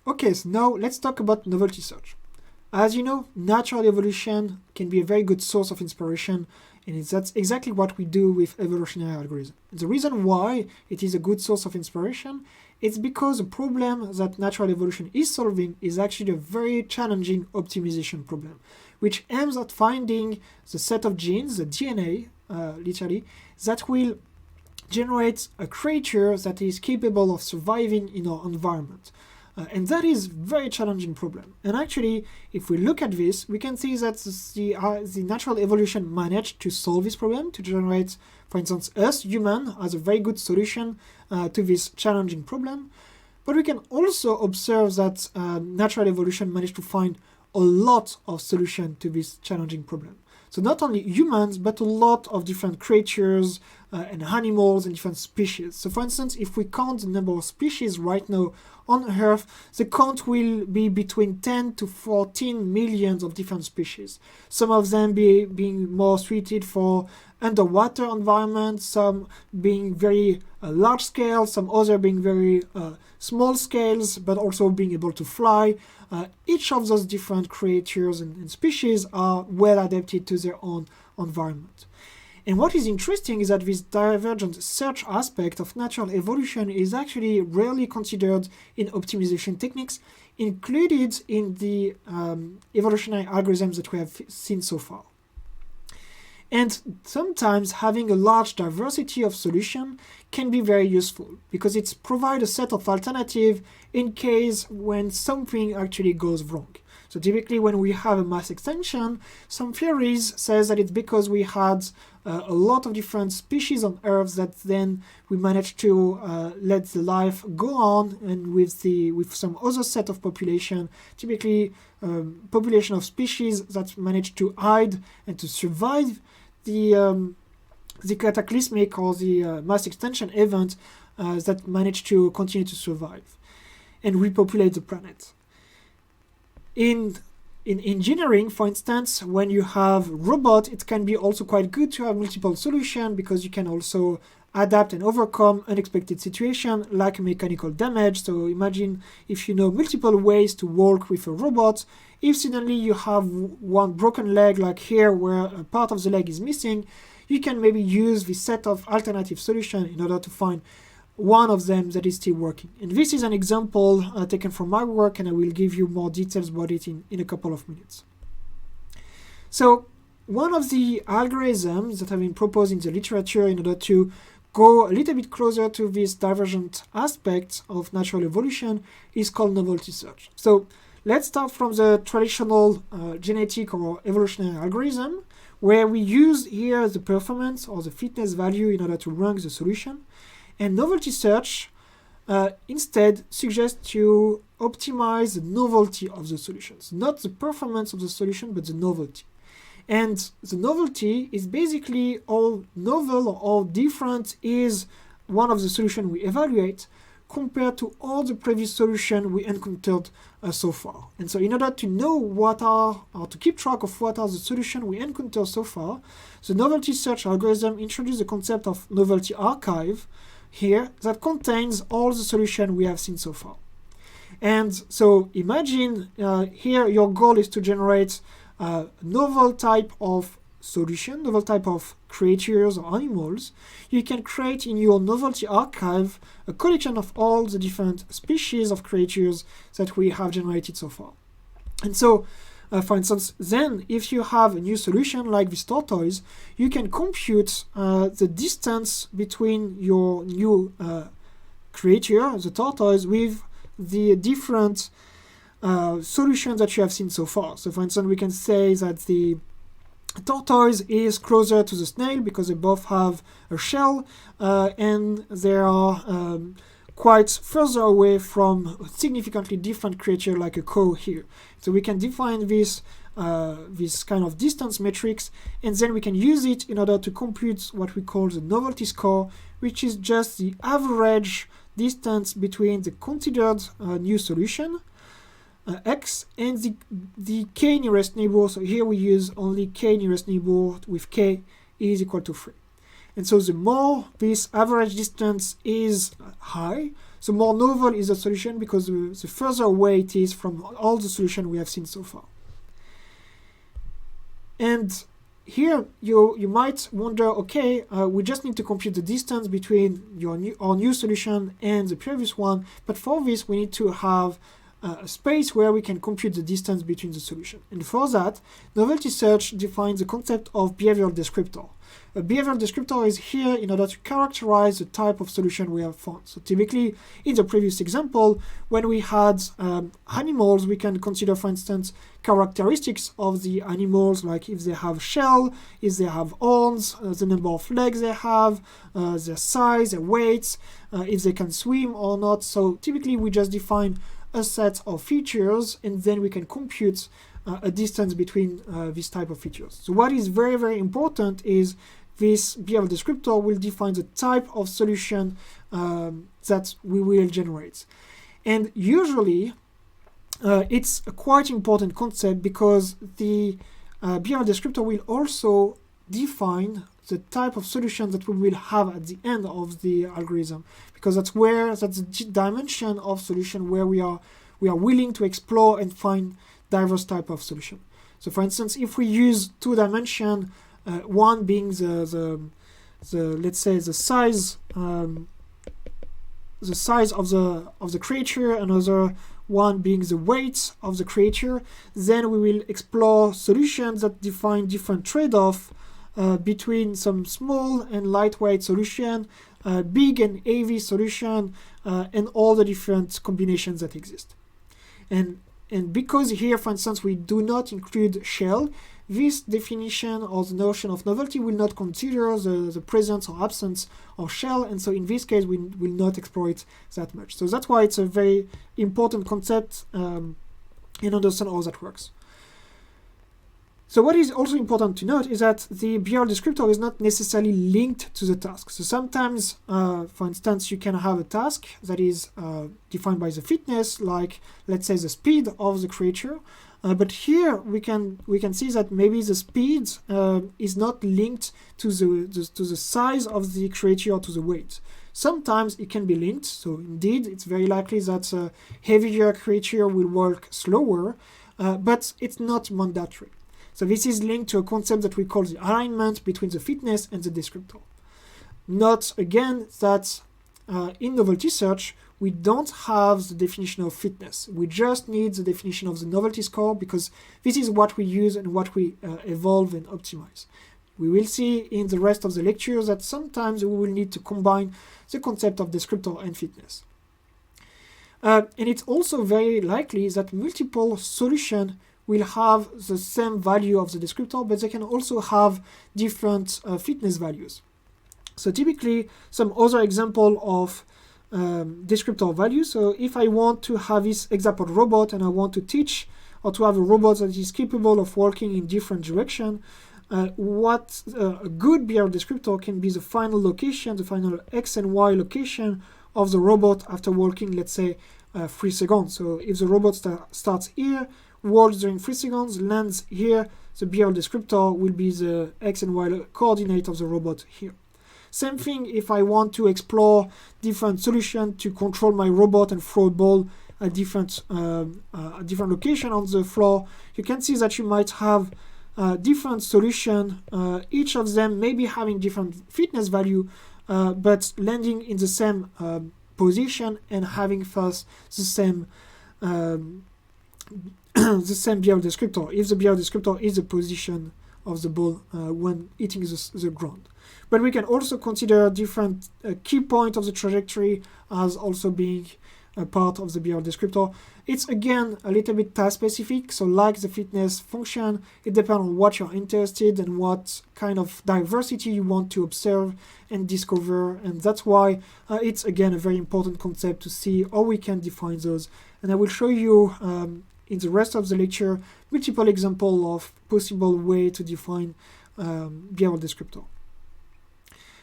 Okay, so now let's talk about novelty search. As you know, natural evolution can be a very good source of inspiration, and that's exactly what we do with evolutionary algorithms. The reason why it is a good source of inspiration is because the problem that natural evolution is solving is actually a very challenging optimization problem, which aims at finding the set of genes, the DNA, literally, that will generate a creature that is capable of surviving in our environment. And that is a very challenging problem. And actually, if we look at this, we can see that the natural evolution managed to solve this problem, to generate, for instance, us, human, as a very good solution to this challenging problem. But we can also observe that natural evolution managed to find a lot of solutions to this challenging problem. So not only humans, but a lot of different creatures and animals and different species. So for instance, if we count the number of species right now on Earth, the count will be between 10 to 14 millions of different species. Some of them being more suited for underwater environments, some being very large scale, some other being very small scales, but also being able to fly. Each of those different creatures and species are well adapted to their own environment. And what is interesting is that this divergent search aspect of natural evolution is actually rarely considered in optimization techniques, included in the evolutionary algorithms that we have seen so far. And sometimes having a large diversity of solutions can be very useful because it provides a set of alternatives in case when something actually goes wrong. So typically when we have a mass extinction, some theories says that it's because we had a lot of different species on Earth that then we managed to let the life go on, and with some other set of population, typically population of species that managed to hide and to survive the cataclysmic or the mass extinction event that managed to continue to survive and repopulate the planet. In engineering, for instance, when you have robots, it can be also quite good to have multiple solutions because you can also adapt and overcome unexpected situations like mechanical damage. So imagine if you know multiple ways to work with a robot. If suddenly you have one broken leg, like here where a part of the leg is missing, you can maybe use this set of alternative solutions in order to find one of them that is still working. And this is an example taken from my work, and I will give you more details about it in a couple of minutes. So one of the algorithms that have been proposed in the literature in order to go a little bit closer to this divergent aspect of natural evolution is called novelty search. So let's start from the traditional genetic or evolutionary algorithm, where we use here the performance or the fitness value in order to rank the solution. And novelty search instead suggests to optimize the novelty of the solutions, not the performance of the solution, but the novelty. And the novelty is basically how novel or how different is one of the solutions we evaluate compared to all the previous solutions we encountered so far. And so in order to know or to keep track of what are the solutions we encountered so far, the novelty search algorithm introduced the concept of novelty archive here that contains all the solutions we have seen so far. And so imagine here your goal is to generate a novel type of solution, novel type of creatures or animals. You can create in your novelty archive a collection of all the different species of creatures that we have generated so far. And so for instance, then if you have a new solution like this tortoise, you can compute the distance between your new creature, the tortoise, with the different solutions that you have seen so far. So for instance, we can say that the tortoise is closer to the snail because they both have a shell and they are quite further away from a significantly different creature like a cow here. So we can define this kind of distance matrix, and then we can use it in order to compute what we call the novelty score, which is just the average distance between the considered new solution, x, and the k nearest neighbor. So here we use only k nearest neighbor with k is equal to 3. And so the more this average distance is high, the more novel is the solution, because the further away it is from all the solutions we have seen so far. And here you might wonder, okay, we just need to compute the distance between our new solution and the previous one, but for this we need to have a space where we can compute the distance between the solution. And for that, Novelty Search defines the concept of behavioral descriptor. A behavioral descriptor is here in order to characterize the type of solution we have found. So typically, in the previous example, when we had animals, we can consider, for instance, characteristics of the animals, like if they have shell, if they have horns, the number of legs they have, their size, their weights, if they can swim or not. So typically, we just define a set of features, and then we can compute a distance between this type of features. So what is very, very important is this behavioral descriptor will define the type of solution that we will generate. And usually, it's a quite important concept, because the behavioral descriptor will also define the type of solution that we will have at the end of the algorithm, because that's the dimension of solution where we are willing to explore and find diverse type of solution. So for instance, if we use two dimension, one being the let's say the size of the creature, another one being the weight of the creature, then we will explore solutions that define different trade-off between some small and lightweight solution, big and heavy solution, and all the different combinations that exist. And because here, for instance, we do not include shell, this definition or the notion of novelty will not consider the presence or absence of shell, and so in this case we will not explore it that much. So that's why it's a very important concept in understand how that works. So what is also important to note is that the behavioral descriptor is not necessarily linked to the task. So sometimes, for instance, you can have a task that is defined by the fitness, like let's say the speed of the creature. But here we can see that maybe the speed is not linked to the size of the creature or to the weight. Sometimes it can be linked. So indeed, it's very likely that a heavier creature will walk slower, but it's not mandatory. So this is linked to a concept that we call the alignment between the fitness and the descriptor. Note again that in Novelty Search, we don't have the definition of fitness. We just need the definition of the novelty score, because this is what we use and what we evolve and optimize. We will see in the rest of the lectures that sometimes we will need to combine the concept of descriptor and fitness. And it's also very likely that multiple solutions will have the same value of the descriptor, but they can also have different fitness values. So typically, some other example of descriptor value. So if I want to have this example robot and I want to teach or to have a robot that is capable of walking in different directions, what a good behavioral descriptor can be the final location, the final X and Y location of the robot after walking, let's say, 3 seconds. So if the robot starts here, walks during 3 seconds, lands here, the behavioral descriptor will be the X and Y coordinate of the robot here. Same thing if I want to explore different solutions to control my robot and throw a ball at different location on the floor. You can see that you might have different solutions, each of them maybe having different fitness value, but landing in the same position and having first the same the same behavioral descriptor, if the behavioral descriptor is the position of the ball when hitting the ground. But we can also consider different key points of the trajectory as also being a part of the behavioral descriptor. It's again a little bit task specific, so like the fitness function, it depends on what you're interested in and what kind of diversity you want to observe and discover, and that's why it's again a very important concept to see how we can define those. And I will show you in the rest of the lecture multiple examples of possible way to define behavioral descriptor.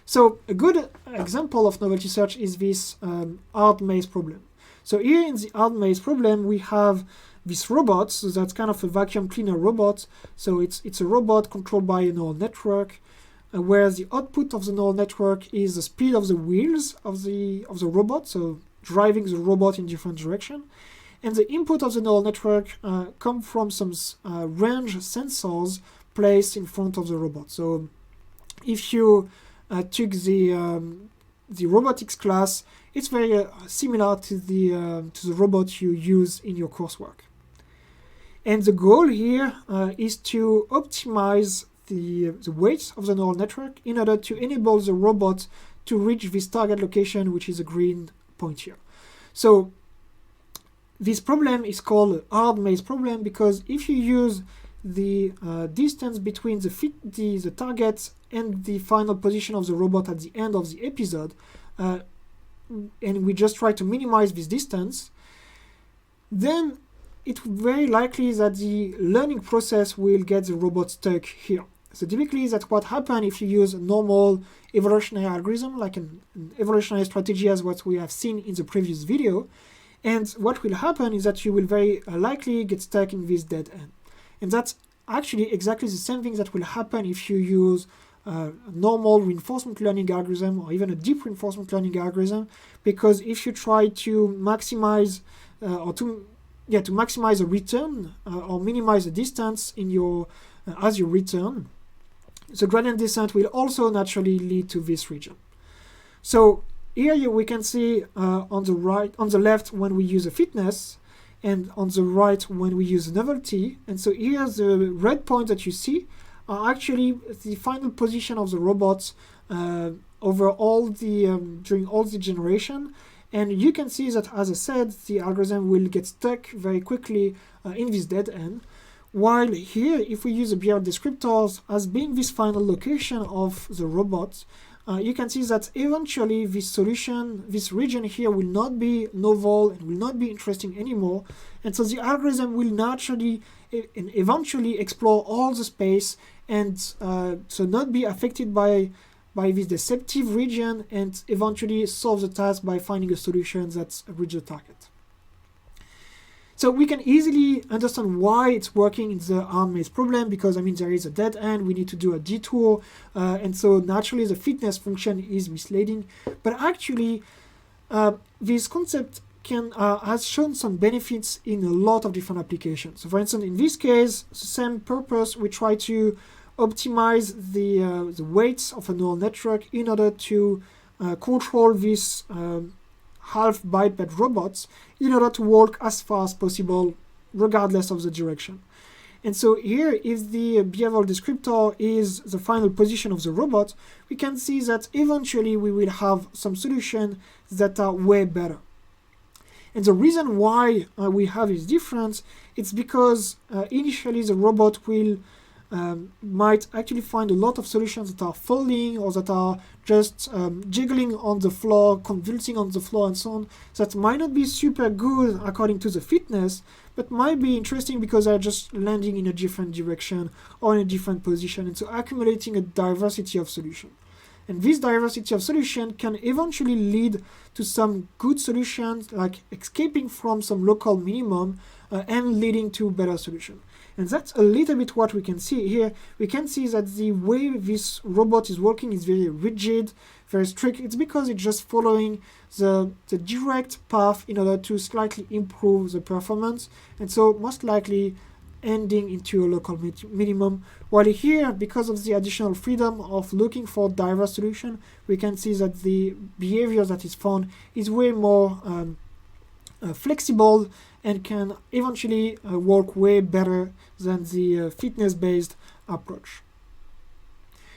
So a good example of novelty search is this hard maze problem. So here in the hard maze problem, we have this robot, so that's kind of a vacuum cleaner robot. So it's a robot controlled by a neural network, where the output of the neural network is the speed of the wheels of the robot. So driving the robot in different direction. And the input of the neural network come from some range sensors placed in front of the robot. So if you took the robotics class, it's very similar to the robot you use in your coursework. And the goal here is to optimize the weight of the neural network in order to enable the robot to reach this target location, which is a green point here. So this problem is called a hard maze problem, because if you use the distance between the target and the final position of the robot at the end of the episode, and we just try to minimize this distance, then it's very likely that the learning process will get the robot stuck here. So typically that's what happens if you use a normal evolutionary algorithm, like an evolutionary strategy as what we have seen in the previous video. And what will happen is that you will very likely get stuck in this dead end. And that's actually exactly the same thing that will happen if you use a normal reinforcement learning algorithm or even a deep reinforcement learning algorithm, because if you try to maximize to maximize a return or minimize the distance in your as you return, the gradient descent will also naturally lead to this region. So here we can see on the left when we use a fitness, and on the right when we use novelty. And so here the red points that you see are actually the final position of the robots over all the during all the generation. And you can see that, as I said, the algorithm will get stuck very quickly in this dead end. While here, if we use the behavioral descriptors as being this final location of the robot, you can see that eventually this solution, this region here, will not be novel and will not be interesting anymore. And so the algorithm will naturally and eventually explore all the space and so not be affected by this deceptive region, and eventually solve the task by finding a solution that reaches the target. So we can easily understand why it's working in the hard maze problem, because I mean there is a dead end, we need to do a detour, and so naturally the fitness function is misleading. But actually this concept has shown some benefits in a lot of different applications. So for instance, in this case, the same purpose, we try to optimize the weights of a neural network in order to control this half biped robots in order to walk as far as possible regardless of the direction. And so here, if the behavioral descriptor is the final position of the robot, we can see that eventually we will have some solutions that are way better. And the reason why we have this difference, it's because initially the robot will might actually find a lot of solutions that are falling or that are just jiggling on the floor, convulsing on the floor and so on, that might not be super good according to the fitness, but might be interesting because they're just landing in a different direction or in a different position, and so accumulating a diversity of solutions. And this diversity of solution can eventually lead to some good solutions, like escaping from some local minimum and leading to better solution. And that's a little bit what we can see here. We can see that the way this robot is working is very rigid, very strict. It's because it's just following the direct path in order to slightly improve the performance, and so most likely ending into a local minimum. While here, because of the additional freedom of looking for diverse solution, we can see that the behavior that is found is way more flexible and can eventually work way better than the fitness-based approach.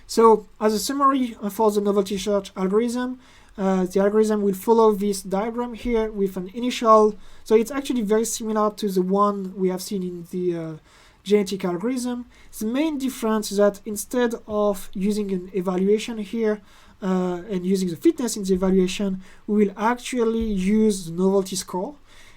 So as a summary for the novelty search algorithm, the algorithm will follow this diagram here with an initial, so it's actually very similar to the one we have seen in the genetic algorithm. The main difference is that instead of using an evaluation here and using the fitness in the evaluation, we will actually use the novelty score.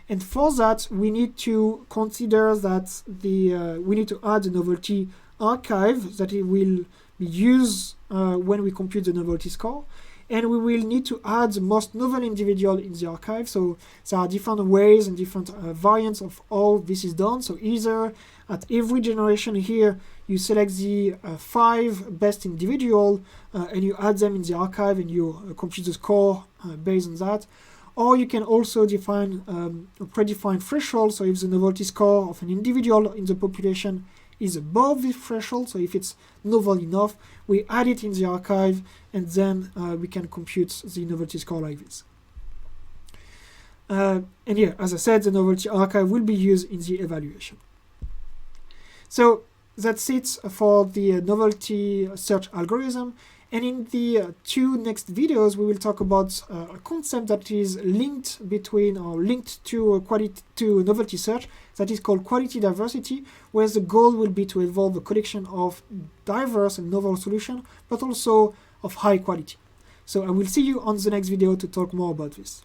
And for that, we need to consider that we need to add the novelty archive that it will be used when we compute the novelty score. And we will need to add the most novel individual in the archive. So there are different ways and different variants of how this is done. So either at every generation here, you select the 5 best individual and you add them in the archive and you compute the score based on that. or you can also define a predefined threshold. So if the novelty score of an individual in the population is above this threshold, so if it's novel enough, we add it in the archive, and then we can compute the novelty score like this. And here, as I said, the novelty archive will be used in the evaluation. So that's it for the novelty search algorithm. And in the two next videos, we will talk about a concept that is linked between or linked to novelty search, that is called quality diversity, where the goal will be to evolve a collection of diverse and novel solutions, but also of high quality. So I will see you on the next video to talk more about this.